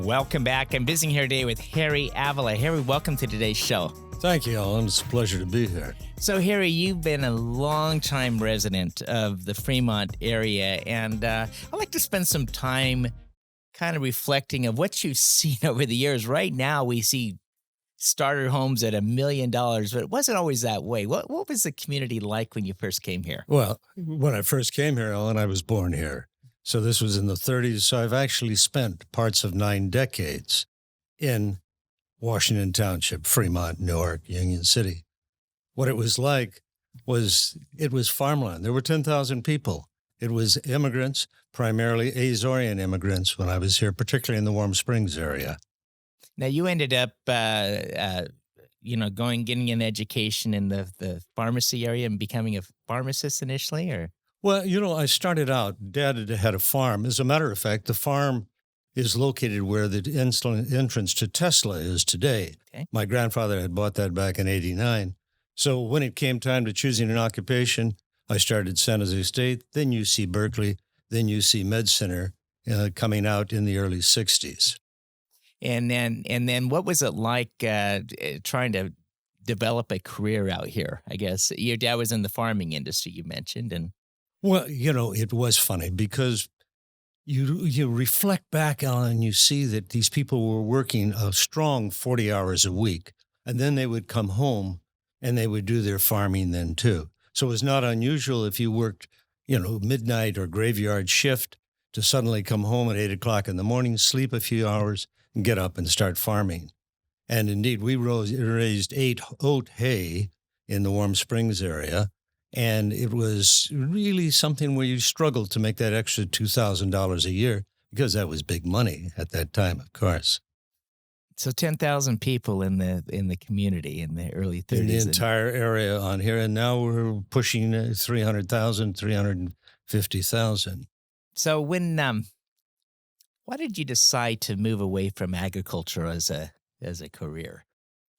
Welcome back. I'm visiting here today with Harry Avila. Harry, welcome to today's show. Thank you, Alan. It's a pleasure to be here. So, Harry, you've been a long-time resident of the Fremont area, and I'd like to spend some time kind of reflecting of what you've seen over the years. Right now, we see starter homes at $1 million, but it wasn't always that way. What was the community like when you first came here? Well, when I first came here, Alan, I was born here. So this was in the 30s. So I've actually spent parts of 9 decades in Washington Township, Fremont, Newark, Union City. What it was like was it was farmland. There were 10,000 people. It was immigrants, primarily Azorean immigrants when I was here, particularly in the Warm Springs area. Now, you ended up, getting an education in the pharmacy area and becoming a pharmacist initially, or? Well, I started out, Dad had a farm. As a matter of fact, the farm is located where the entrance to Tesla is today. Okay. My grandfather had bought that back in 89. So when it came time to choosing an occupation, I started San Jose State, then UC Berkeley, then UC Med Center, coming out in the early 60s. And then what was it like trying to develop a career out here? I guess your dad was in the farming industry, you mentioned, and well, it was funny because you reflect back on and you see that these people were working a strong 40 hours a week, and then they would come home and they would do their farming then too. So it was not unusual if you worked, midnight or graveyard shift to suddenly come home at 8 o'clock in the morning, sleep a few hours, and get up and start farming. And indeed, we raised oat hay in the Warm Springs area. And it was really something where you struggled to make that extra $2,000 a year because that was big money at that time, of course. So 10,000 people in the community in the early 30s. In the entire area on here. And now we're pushing 300,000, 350,000. So why did you decide to move away from agriculture as a career?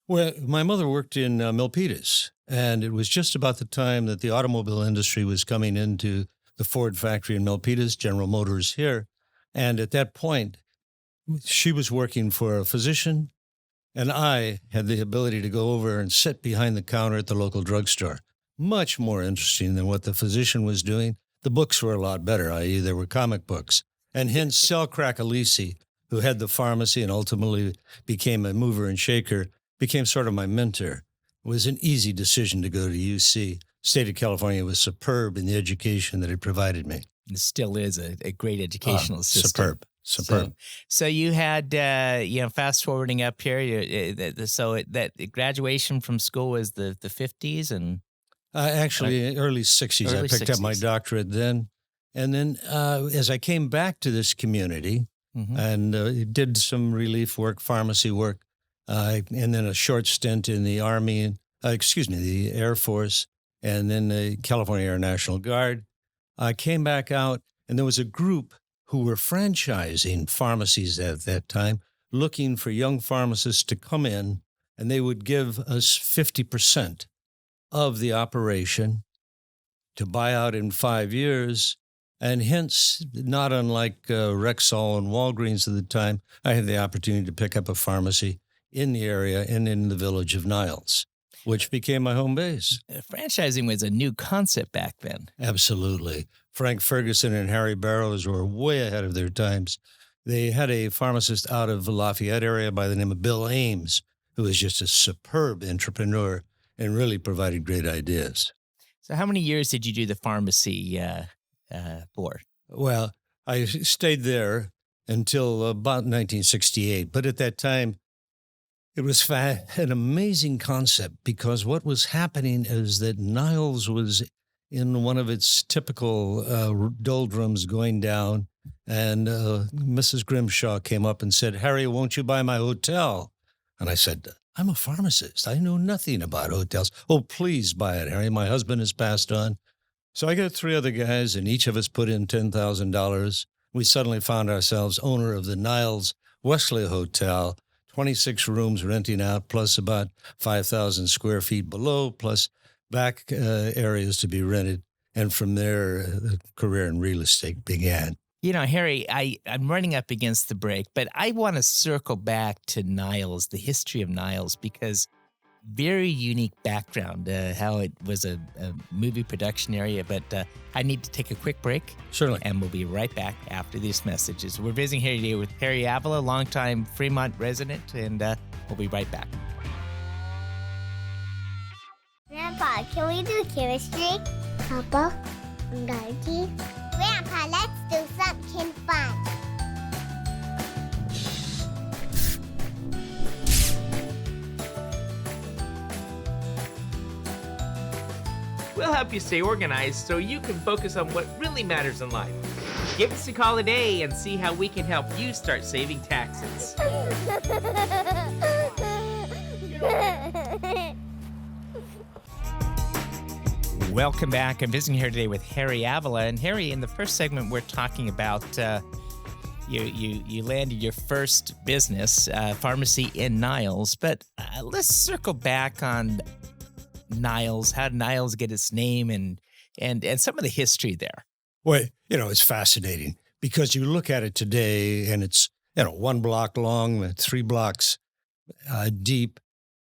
Well, my mother worked in Milpitas, and it was just about the time that the automobile industry was coming into the Ford factory in Milpitas, General Motors here. And at that point, she was working for a physician, and I had the ability to go over and sit behind the counter at the local drugstore. Much more interesting than what the physician was doing. The books were a lot better, i.e. there were comic books. And hence, Sal Crackalisi, who had the pharmacy and ultimately became a mover and shaker, became sort of my mentor. It was an easy decision to go to UC. State of California was superb in the education that it provided me. It still is a great educational system. Superb. So you had, fast forwarding up here. That graduation from school was the 50s and actually early 60s. I picked up my doctorate then, and then as I came back to this community and did some relief work, pharmacy work. And then a short stint in the Army, the Air Force, and then the California Air National Guard. I came back out, and there was a group who were franchising pharmacies at that time, looking for young pharmacists to come in, and they would give us 50% of the operation to buy out in 5 years. And hence, not unlike Rexall and Walgreens at the time, I had the opportunity to pick up a pharmacy in the area and in the village of Niles, which became my home base. Franchising was a new concept back then. Absolutely. Frank Ferguson and Harry Barrows were way ahead of their times. They had a pharmacist out of the Lafayette area by the name of Bill Ames, who was just a superb entrepreneur and really provided great ideas. So how many years did you do the pharmacy for? Well, I stayed there until about 1968, but at that time, it was an amazing concept because what was happening is that Niles was in one of its typical doldrums going down, and Mrs. Grimshaw came up and said, "Harry, won't you buy my hotel?" And I said, "I'm a pharmacist. I know nothing about hotels." "Oh, please buy it, Harry. My husband has passed on." So I got 3 other guys, and each of us put in $10,000. We suddenly found ourselves owner of the Niles Wesley Hotel, 26 rooms renting out, plus about 5,000 square feet below, plus back areas to be rented. And from there, the career in real estate began. Harry, I'm running up against the break, but I want to circle back to Niles, the history of Niles, because very unique background, how it was a movie production area. But I need to take a quick break. Certainly. And we'll be right back after these messages. We're visiting here today with Harry Avila, longtime Fremont resident, and we'll be right back. Grandpa, can we do chemistry? Papa, biology. Grandpa, let's do something fun. We'll help you stay organized so you can focus on what really matters in life. Give us a call today and see how we can help you start saving taxes. Welcome back. I'm visiting here today with Harry Avila. And Harry, in the first segment, we're talking about you landed your first business, pharmacy in Niles. But let's circle back on Niles. How did Niles get its name and some of the history there? Well, it's fascinating because you look at it today and it's, 1 block long, 3 blocks deep,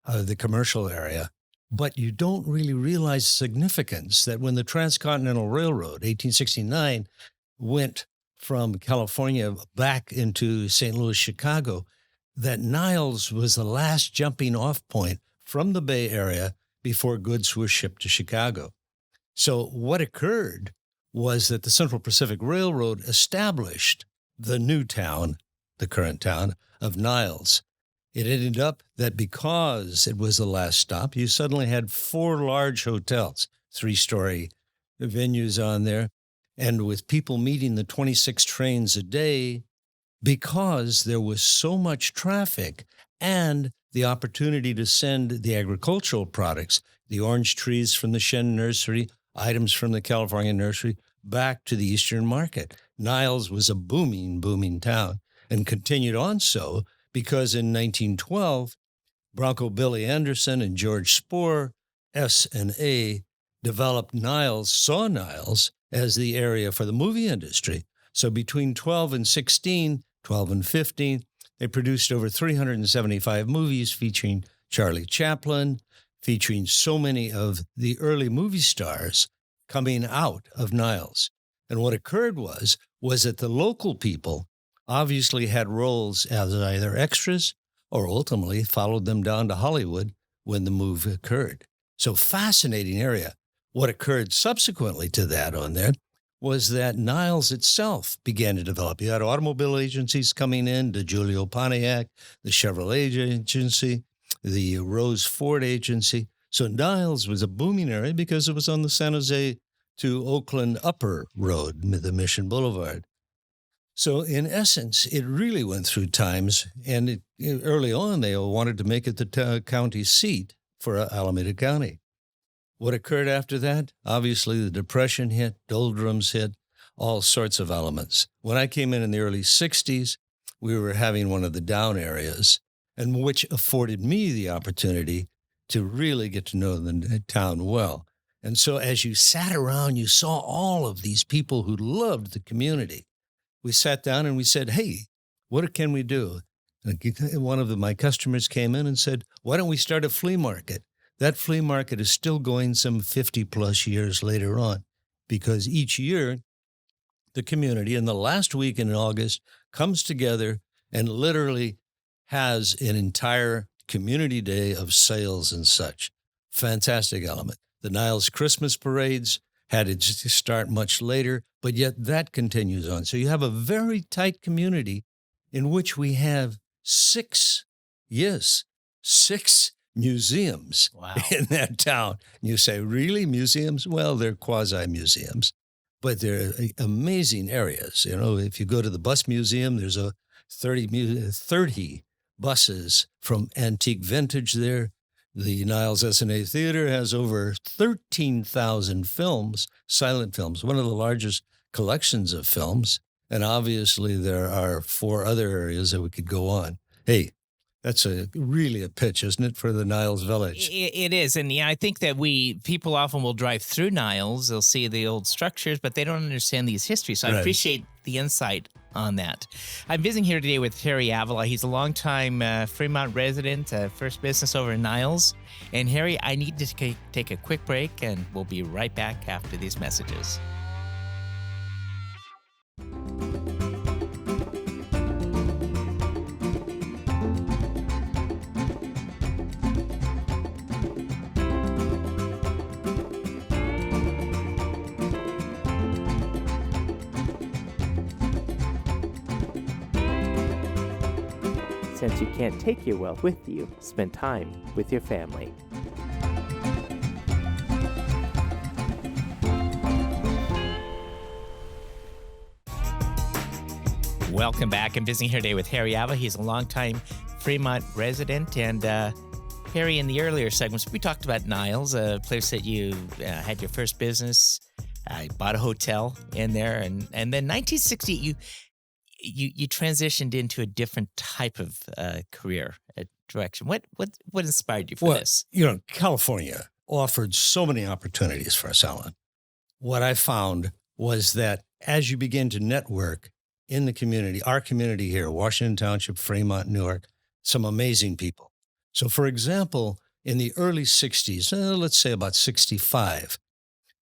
the commercial area. But you don't really realize the significance that when the Transcontinental Railroad, 1869, went from California back into St. Louis, Chicago, that Niles was the last jumping off point from the Bay Area before goods were shipped to Chicago. So what occurred was that the Central Pacific Railroad established the new town, the current town of Niles. It ended up that because it was the last stop, you suddenly had 4 large hotels, 3-story venues on there, and with people meeting the 26 trains a day because there was so much traffic and the opportunity to send the agricultural products, the orange trees from the Shen nursery, items from the California nursery, back to the Eastern market. Niles was a booming town and continued on so because in 1912, Bronco Billy Anderson and George Spohr, S&A, developed Niles, saw Niles as the area for the movie industry. So between 12 and 16, 12 and 15, they produced over 375 movies featuring Charlie Chaplin, featuring so many of the early movie stars coming out of Niles. And what occurred was that the local people obviously had roles as either extras or ultimately followed them down to Hollywood when the move occurred. So fascinating area. What occurred subsequently to that on there was that Niles itself began to develop. You had automobile agencies coming in, the Giulio Pontiac, the Chevrolet agency, the Rose Ford agency. So Niles was a booming area because it was on the San Jose to Oakland Upper Road, the Mission Boulevard. So in essence, it really went through times, and early on they wanted to make it the county seat for Alameda County. What occurred after that? Obviously, the Depression hit, doldrums hit, all sorts of elements. When I came in the early 60s, we were having one of the down areas, and which afforded me the opportunity to really get to know the town well. And so as you sat around, you saw all of these people who loved the community. We sat down and we said, hey, what can we do? And one of my customers came in and said, why don't we start a flea market? That flea market is still going some 50 plus years later on, because each year the community in the last week in August comes together and literally has an entire community day of sales and such. Fantastic element. The Niles Christmas parades had it start much later, but yet that continues on. So you have a very tight community in which we have 6 museums in that town. And you say, really, museums? Well, they're quasi-museums, but they're amazing areas. If you go to the bus museum, there's 30 buses from antique vintage there. The Niles S&A Theater has over 13,000 films, silent films, one of the largest collections of films. And obviously there are 4 other areas that we could go on. Hey, that's really a pitch, isn't it, for the Niles Village? It is. And I think that people often will drive through Niles. They'll see the old structures, but they don't understand these histories. So I appreciate the insight on that. I'm visiting here today with Harry Avila. He's a longtime Fremont resident, first business over in Niles. And Harry, I need to take a quick break, and we'll be right back after these messages. Since you can't take your wealth with you, spend time with your family. Welcome back. I'm visiting here today with Harry Avila. He's a longtime Fremont resident. And Harry, in the earlier segments, we talked about Niles, a place that you had your first business. I bought a hotel in there. And then 1960, you transitioned into a different type of career direction. What inspired you for this? California offered so many opportunities for us, Alan. What I found was that as you begin to network in the community, our community here, Washington Township, Fremont, Newark, some amazing people. So, for example, in the early 60s, let's say about 65,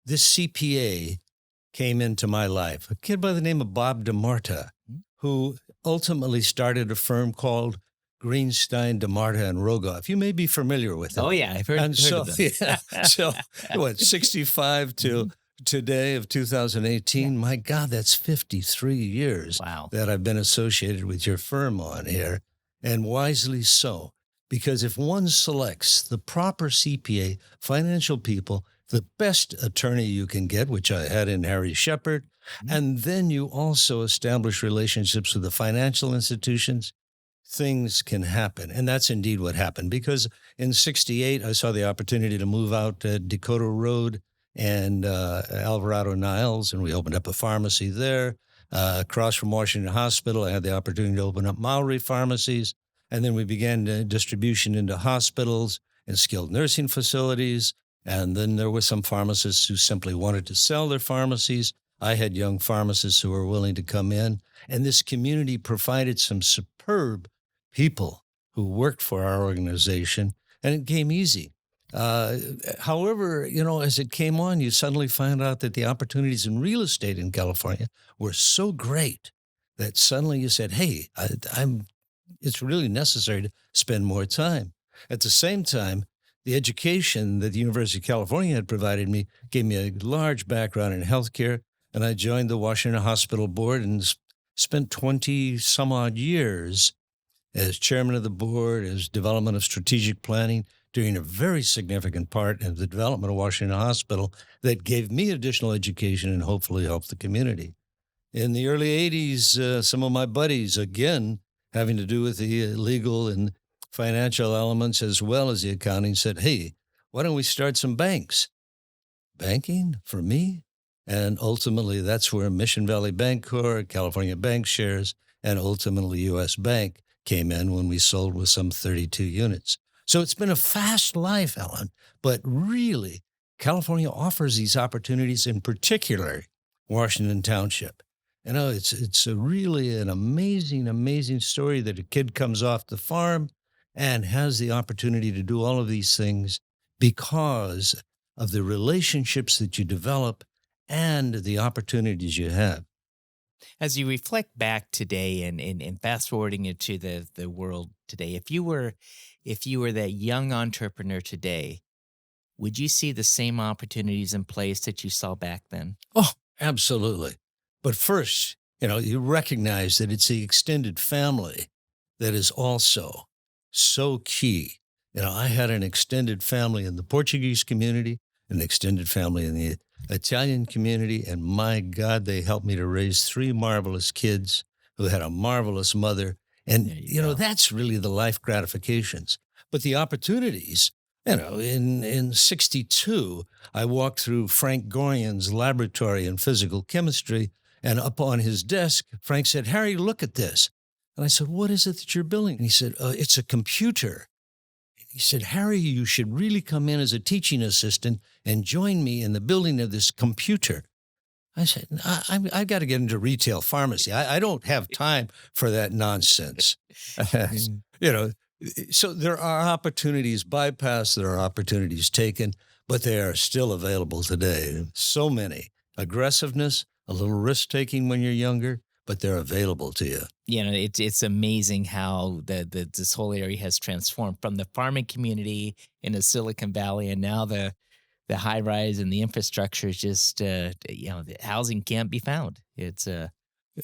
this CPA came into my life, a kid by the name of Bob DeMarta, who ultimately started a firm called Greenstein, DeMarta, and Rogoff. You may be familiar with it. Oh, yeah, I've heard of them. Yeah, so, 65 to today of 2018, my God, that's 53 years that I've been associated with your firm on here, and wisely so, because if one selects the proper CPA, financial people, the best attorney you can get, which I had in Harry Shepard, and then you also establish relationships with the financial institutions, things can happen. And that's indeed what happened, because in 68, I saw the opportunity to move out to Dakota Road and Alvarado Niles, and we opened up a pharmacy there. Across from Washington Hospital, I had the opportunity to open up Mowry pharmacies, and then we began distribution into hospitals and skilled nursing facilities, and then there were some pharmacists who simply wanted to sell their pharmacies. I had young pharmacists who were willing to come in, and this community provided some superb people who worked for our organization, and it came easy. However, as it came on, you suddenly found out that the opportunities in real estate in California were so great that suddenly you said, hey, it's really necessary to spend more time. At the same time, the education that the University of California had provided me gave me a large background in healthcare, and I joined the Washington Hospital Board and spent 20 some odd years as chairman of the board, as development of strategic planning, doing a very significant part in the development of Washington Hospital that gave me additional education and hopefully helped the community. In the early 80s, some of my buddies, again, having to do with the legal and financial elements as well as the accounting, said, hey, why don't we start some banks? Banking for me? And ultimately, that's where Mission Valley Bancorp, California Bank Shares, and ultimately U.S. Bank came in when we sold with some 32 units. So it's been a fast life, Ellen, but really, California offers these opportunities, in particular, Washington Township. It's really an amazing, amazing story that a kid comes off the farm and has the opportunity to do all of these things because of the relationships that you develop and the opportunities you have. As you reflect back today and fast forwarding into the world today, if you were that young entrepreneur today, would you see the same opportunities in place that you saw back then? Oh, absolutely. But first, you recognize that it's the extended family that is also so key. I had an extended family in the Portuguese community, an extended family in the Italian community, and my God, they helped me to raise 3 marvelous kids who had a marvelous mother. And, that's really the life gratifications. But the opportunities, in 62, I walked through Frank Gorian's laboratory in physical chemistry, and up on his desk, Frank said, Harry, look at this. And I said, what is it that you're building? And he said, it's a computer. He said, Harry, you should really come in as a teaching assistant and join me in the building of this computer. I said, I've got to get into retail pharmacy. I don't have time for that nonsense. You know, so there are opportunities bypassed, there are opportunities taken, but they are still available today. So many. Aggressiveness, a little risk-taking when you're younger, but they're available to you. You know, it's amazing how this whole area has transformed from the farming community in the Silicon Valley, and now the high rise and the infrastructure is just the housing can't be found. It's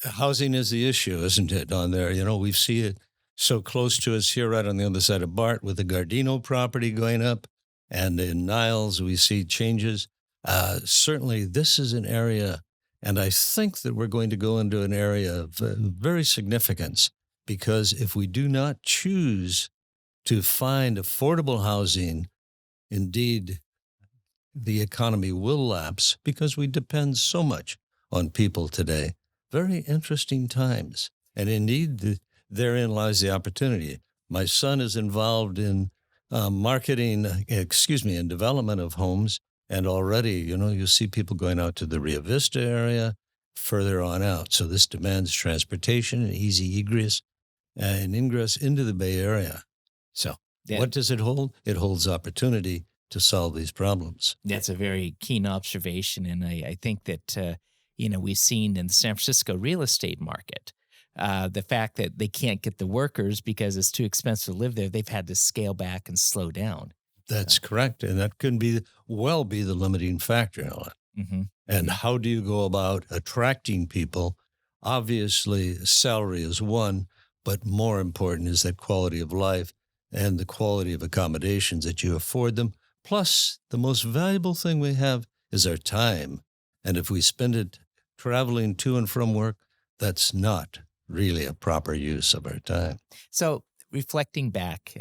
Housing is the issue, isn't it? On there, we see it so close to us here, right on the other side of Bart, with the Gardino property going up, and in Niles we see changes. Certainly, this is an area. And I think that we're going to go into an area of very significance, because if we do not choose to find affordable housing, indeed, the economy will lapse, because we depend so much on people today. Very interesting times. And indeed, therein lies the opportunity. My son is involved in in development of homes. And already, you see people going out to the Rio Vista area, further on out. So this demands transportation and easy egress and ingress into the Bay Area. So What does it hold? It holds opportunity to solve these problems. That's a very keen observation. And I think that, we've seen in the San Francisco real estate market, the fact that they can't get the workers because it's too expensive to live there, they've had to scale back and slow down. That's correct. And that can be the limiting factor, Ellen. Mm-hmm. And how do you go about attracting people? Obviously, salary is one, but more important is that quality of life and the quality of accommodations that you afford them. Plus, the most valuable thing we have is our time. And if we spend it traveling to and from work, that's not really a proper use of our time. So reflecting back,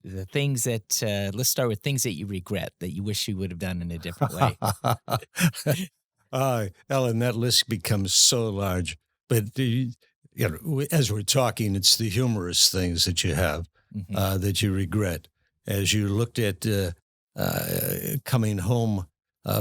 the things that, let's start with things that you regret, that you wish you would have done in a different way. Ellen, that list becomes so large. But, as we're talking, it's the humorous things that you have that you regret. As you looked at coming home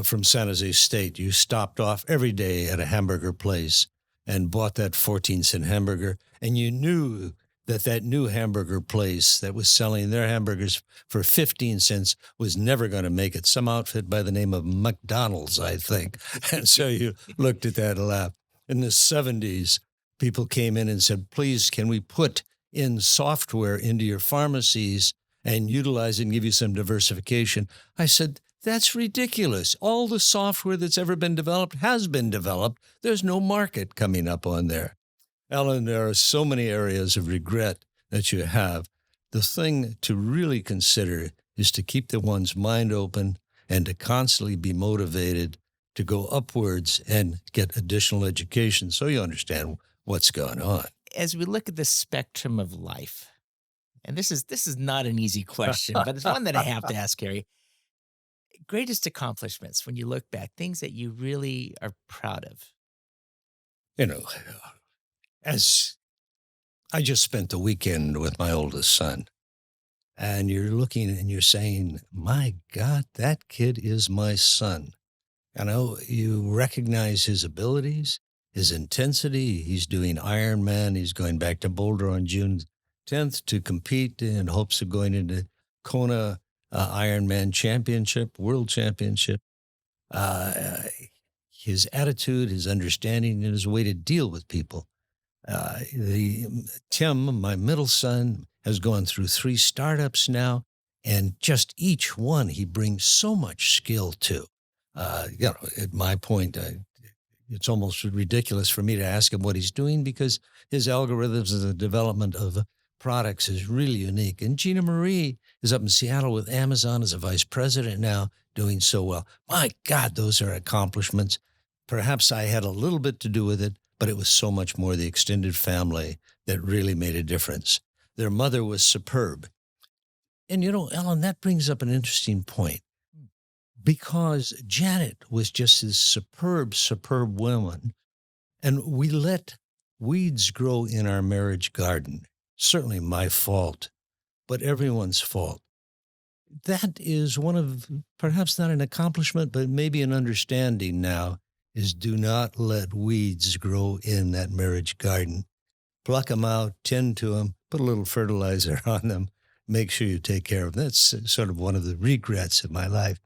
from San Jose State, you stopped off every day at a hamburger place and bought that 14-cent hamburger, and you knew that new hamburger place that was selling their hamburgers for 15 cents was never going to make it. Some outfit by the name of McDonald's, I think. And so you looked at that and laughed. In the 70s, people came in and said, please, can we put in software into your pharmacies and utilize it and give you some diversification? I said, that's ridiculous. All the software that's ever been developed has been developed. There's no market coming up on there. Ellen, there are so many areas of regret that you have. The thing to really consider is to keep one's mind open and to constantly be motivated to go upwards and get additional education so you understand what's going on. As we look at the spectrum of life, and this is not an easy question, but it's one that I have to ask, Harry. Greatest accomplishments when you look back, things that you really are proud of. As I just spent the weekend with my oldest son, and you're looking and you're saying, my God, that kid is my son. You recognize his abilities, his intensity. He's doing Ironman. He's going back to Boulder on June 10th to compete in hopes of going into Kona Ironman Championship, World Championship. His attitude, his understanding, and his way to deal with people. Tim, my middle son, has gone through 3 startups now, and just each one he brings so much skill to. At my point, it's almost ridiculous for me to ask him what he's doing, because his algorithms and the development of products is really unique. And Gina Marie is up in Seattle with Amazon as a vice president now, doing so well. My God, those are accomplishments. Perhaps I had a little bit to do with it, but it was so much more the extended family that really made a difference. Their mother was superb. And, Ellen, that brings up an interesting point, because Janet was just this superb woman, and we let weeds grow in our marriage garden. Certainly my fault, but everyone's fault. That is one of, perhaps not an accomplishment, but maybe an understanding now, is do not let weeds grow in that marriage garden. Pluck them out, tend to them, put a little fertilizer on them, make sure you take care of them. That's sort of one of the regrets of my life.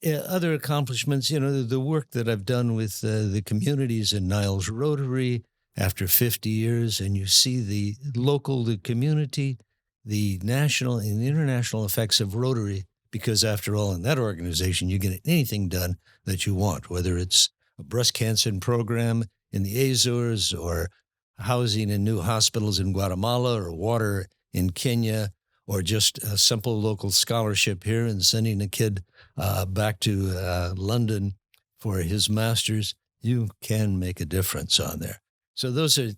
Other accomplishments, the work that I've done with the communities in Niles Rotary after 50 years, and you see the local, the community, the national and the international effects of Rotary, because after all, in that organization, you get anything done that you want, whether it's a breast cancer program in the Azores or housing in new hospitals in Guatemala or water in Kenya, or just a simple local scholarship here and sending a kid back to London for his master's. You can make a difference on there. So those are,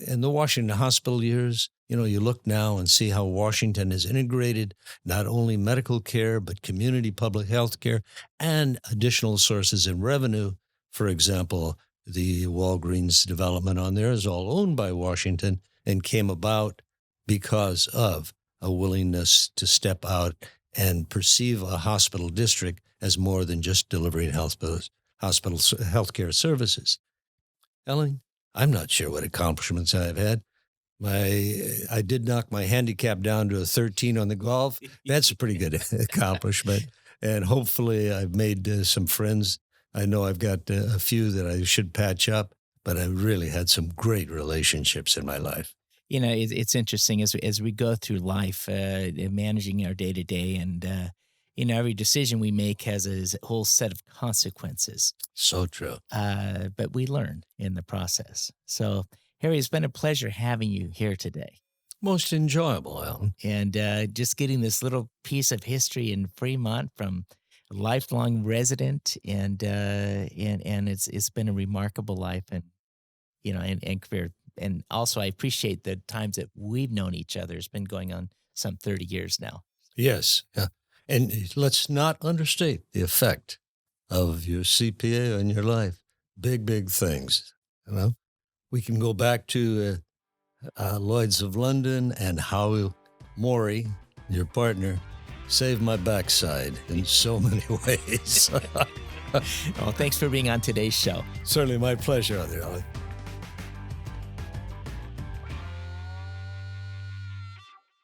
in the Washington hospital years, you look now and see how Washington has integrated not only medical care, but community public health care and additional sources of revenue. For example, the Walgreens development on there is all owned by Washington and came about because of a willingness to step out and perceive a hospital district as more than just delivering hospital healthcare services. Ellen, I'm not sure what accomplishments I've had. I did knock my handicap down to a 13 on the golf. That's a pretty good accomplishment. And hopefully I've made some friends. I know I've got a few that I should patch up, but I really had some great relationships in my life. It's interesting as we go through life, managing our day-to-day, and every decision we make has a whole set of consequences. So true. But we learn in the process. So, Harry, it's been a pleasure having you here today. Most enjoyable, Alan. And just getting this little piece of history in Fremont from a lifelong resident, and it's been a remarkable life and career. And also, I appreciate the times that we've known each other. It's been going on some 30 years now. Yes. Yeah. And let's not understate the effect of your CPA on your life. Big, big things. We can go back to Lloyd's of London and how Maury, your partner, saved my backside in so many ways. Well, thanks for being on today's show. Certainly my pleasure, Ollie.